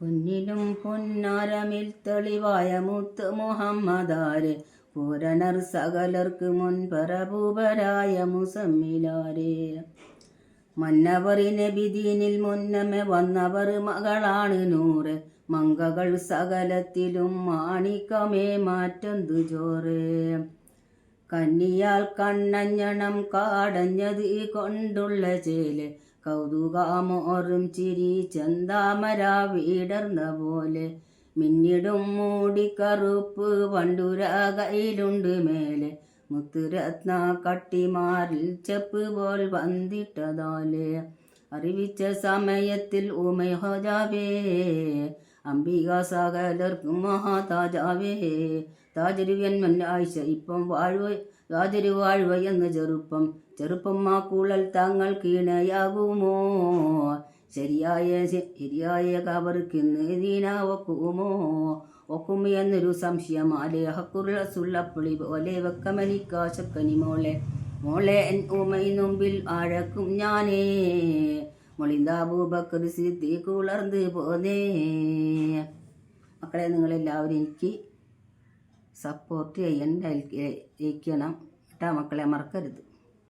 പൊന്നിലും പൊന്നാരമിൽ തെളിവായ മുത്ത് മുഹമ്മദാരെ പൂരണർ സകലർക്ക് മുൻപരഭൂപരായ മുസമ്മിലാരെ മന്നവറിനെ ബിദീനിൽ മുന്നമേ വന്നവർ മകളാണ് നൂറ് മങ്കകൾ സകലത്തിലും മാണിക്കമേ മാറ്റന്തു ചോറ് കന്നിയാൽ കണ്ണഞ്ഞണം കാടഞ്ഞത് കൊണ്ടുള്ള ചേല് കൗതുകാമോറും ചിരി ചന്താമര വീടർന്ന പോലെ മിന്നിടും മൂടിക്കറുപ്പ് വണ്ടുര കയ്യിലുണ്ട് മേലെ മുത്തുരത്ന കട്ടിമാറിൽ ചെപ്പ് പോൽ വന്നിട്ടതാലേ അറിവിച്ച സമയത്തിൽ ഉമയോജാവേ അംബിക സകലർക്കും മഹാതാജാവേ താജരുവൻ മന്നാഴ്ച ഇപ്പം വാഴ്വ താജരു വാഴ്വ എന്ന് ചെറുപ്പം ആ കൂളൽ താങ്കൾ കീണയാകുമോ ശരിയായ കവർക്ക് നീന ഒക്കും എന്നൊരു സംശയം ആലെ ഹക്കുറുള്ള സുള്ളപ്പുളി പോലെ വെക്കമനിക്കാശക്കനി മോളെ എൻ ഉമൈ മുമ്പിൽ ആഴക്കും ഞാനേ മൊളിന്താബൂബക്കർ സിദ്ദീഖ് ഉളർന്ന് പോന്നേ. മക്കളെ, നിങ്ങളെല്ലാവരും എനിക്ക് സപ്പോർട്ട് ചെയ്യണം കേട്ടാ മക്കളെ, മറക്കരുത്.